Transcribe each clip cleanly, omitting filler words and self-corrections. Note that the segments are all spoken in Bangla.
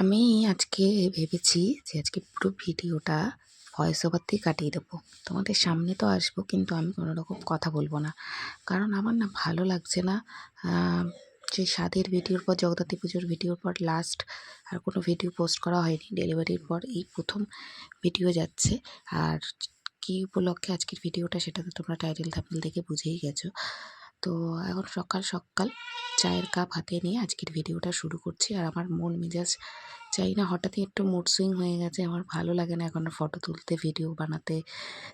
আমি আজকে ভেবেছি যে আজকে পুরো ভিডিওটা ভয়েস ওভার দিয়ে কাটিয়ে দেবো। তোমাদের সামনে তো আসবো, কিন্তু আমি কোনো রকম কথা বলবো না। কারণ আমার না ভালো লাগছে না। যে স্বাদের ভিডিওর পর, জগদ্ধাত্রী পুজোর ভিডিওর পর লাস্ট আর কোনো ভিডিও পোস্ট করা হয়নি। ডেলিভারির পর এই প্রথম ভিডিও যাচ্ছে। আর কী উপলক্ষে আজকের ভিডিওটা সেটা তো তোমরা টাইটেল থাম্বনেল দেখে বুঝেই গেছো। তো এখন সকাল সকাল চায়ের কাপ হাতে নিয়ে আজকের ভিডিওটা শুরু করছি। আর আমার মন মেজাজ চাই না, হঠাৎই একটু মুড সুইং হয়ে গেছে। আমার ভালো লাগে না এখন ফটো তুলতে, ভিডিও বানাতে,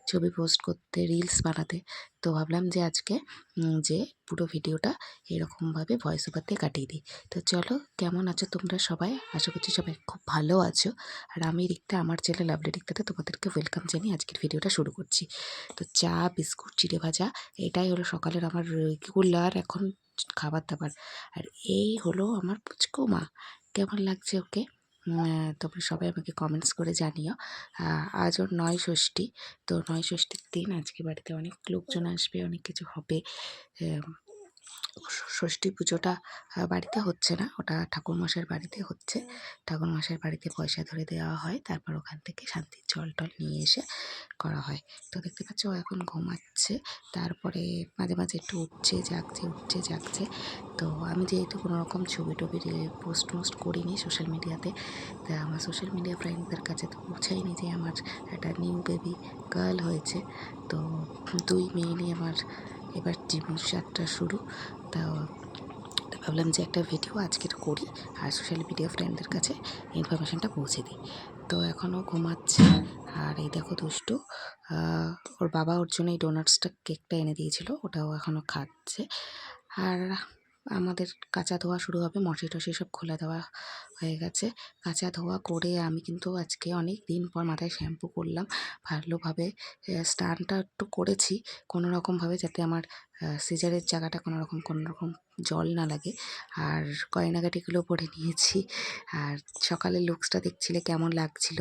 ছবি পোস্ট করতে, রিলস বানাতে। তো ভাবলাম যে আজকে যে পুরো ভিডিওটা এরকমভাবে ভয়েস ওভার দিয়ে কাটিয়ে দিই। তো চলো, কেমন আছো তোমরা সবাই? আশা করছি সবাই খুব ভালো আছো। আর আমি রিক্তা, আমার চ্যানেল লাভলি রিক্তাতে তোমাদেরকে ওয়েলকাম জানিয়ে আজকের ভিডিওটা শুরু করছি। তো চা, বিস্কুট, চিড়ে ভাজা এটাই হলো সকালের আমার রেগুলার এখন খাবার দাবার। আর এই হলো আমার পুচকু মা। কেমন লাগছে ওকে? তোমরা সবাই আমাকে কমেন্টস করে জানিও। আজ ওর ৯ ষষ্ঠী। তো ৯ ষষ্ঠীর দিন আজকে বাড়িতে অনেক লোকজন আসবে, অনেক কিছু হবে। ষষ্ঠী পুজোটা বাড়িতে হচ্ছে না, ওটা ঠাকুরমশাইয়ের বাড়িতে হচ্ছে। ঠাকুরমশাইয়ের বাড়িতে পয়সা ধরে দেওয়া হয়, তারপর ওখান থেকে শান্তির জল টল নিয়ে এসে করা হয়। তো দেখতে পাচ্ছ ও এখন ঘুমাচ্ছে। তারপরে মাঝে মাঝে একটু উঠছে জাগছে, উঠছে জাগছে। তো আমি যেহেতু কোনো রকম ছবি টবি পোস্ট মোস্ট করিনি সোশ্যাল মিডিয়াতে, তা আমার সোশ্যাল মিডিয়া ফ্রেন্ডদের কাছে তো পৌঁছায়নি যে আমার একটা নিউ বেবি গার্ল হয়েছে। তো 2 মেয়ে নিয়ে আমার এবার জীবনযাত্রা শুরু। তো ভাবলাম যে একটা ভিডিও আজকের করি আর সোশ্যাল মিডিয়া ফ্রেন্ডদের কাছে ইনফরমেশানটা পৌঁছে দিই। তো এখনও ঘুমাচ্ছে। আর এই দেখো দুষ্টু, ওর বাবা ওর জন্য এই ডোনাটসটা কেকটা এনে দিয়েছিল, ওটাও এখনও খাচ্ছে। আর আমাদের কাচা ধোয়া শুরু হবে, মশি টশি সব খুলে দেওয়া হয়ে গেছে। কাচা ধোয়া করে আমি কিন্তু আজকে অনেক দিন পর মাথায় শ্যাম্পু করলাম ভালোভাবে। স্নানটা একটু করেছি কোনো রকমভাবে, যাতে আমার সিজারের জায়গাটা কোনো রকম জল না লাগে। আর গয়নাগাটিগুলো পরে নিয়েছি। আর সকালের লুকসটা দেখছিলে কেমন লাগছিল,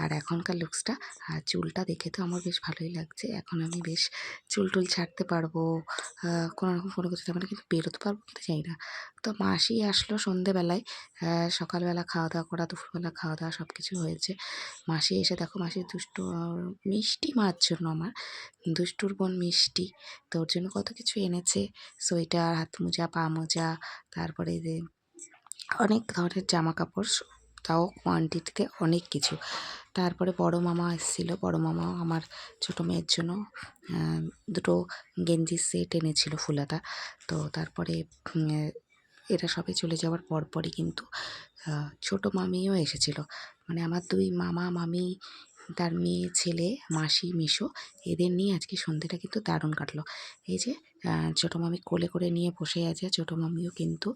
আর এখনকার লুকসটা। আর চুলটা দেখে তো আমার বেশ ভালোই লাগছে। এখন আমি বেশ চুল টুল ছাড়তে পারবো, কোনো রকম কোনো কিছু মানে কিন্তু বেরোতে পারবো কিন্তু চাই না। তো মাসি আসলো সন্ধেবেলায়। সকালবেলা খাওয়া দাওয়া করা, দুপুরবেলা খাওয়া দাওয়া সব কিছু হয়েছে। মাসি এসে দেখো, মাসির দুষ্টু মিষ্টি মার জন্য আমার দুষ্টুর বোন মিষ্টি, তো ওর জন্য কত কিছু এনেছে। সোয়েটার, হাত মোজা, পা মোজা, তারপরে যে অনেক ধরনের জামা কাপড়, তাও কোয়ান্টিটিতে অনেক কিছু। তারপরে বড় মামা এসেছিলো, বড় মামাও আমার ছোটো মেয়ের জন্য দুটো গেঞ্জির সেট এনেছিল ফুলাতা। তো তারপরে এরা সবাই চলে যাওয়ার পরপরই কিন্তু ছোটো মামিও এসেছিলো। মানে আমার 2 মামা মামি, তার মেয়ে ছেলে, মাসি মিশো, এদের নিয়ে আজকে সন্ধ্যেটা কিন্তু দারুণ কাটলো। এই যে ছোটো মামি কোলে করে নিয়ে বসে আছে। ছোটো মামিও কিন্তু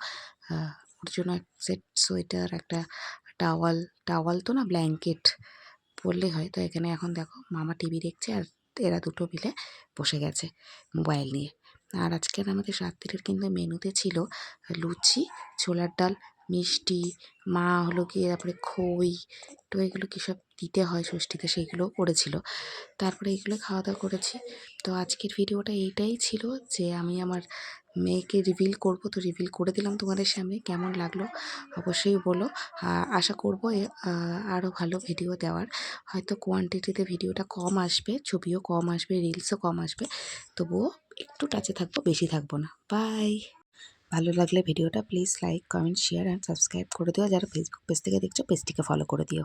ওর জন্য এক সেট সোয়েটার, একটা টাওয়াল তো না, ব্ল্যাঙ্কেট পরলে হয়। তো এখানে এখন দেখো মামা টিভি দেখছে, আর এরা দুটো মিলে বসে গেছে মোবাইল নিয়ে। আর আজকের আমাদের রাত্রির কিন্তু মেনুতে ছিল লুচি, ছোলার ডাল, মিষ্টি, মা হলো গিয়ে তারপরে খই তো এগুলো কী সব দিতে হয় ষষ্ঠীতে, সেইগুলোও করেছিল। তারপরে এগুলো খাওয়া দাওয়া করেছি। তো আজকের ভিডিওটা এইটাই ছিল যে আমি আমার মেয়েকে রিভিল করব, তো রিভিল করে দিলাম তোমাদের সামনে। কেমন লাগলো অবশ্যই বলো। আশা করব আরও ভালো ভিডিও দেওয়ার। হয়তো কোয়ান্টিটিতে ভিডিওটা কম আসবে, ছবিও কম আসবে, রিলসও কম আসবে, তবুও একটু টাচে থাকবো, বেশি থাকবো না। বাই। ভালো লাগলে ভিডিওটা please like, comment, share and subscribe করে দিও। যারা ফেসবুক পেজ থেকে দেখছো, পেজটিকে ফলো করে দিও।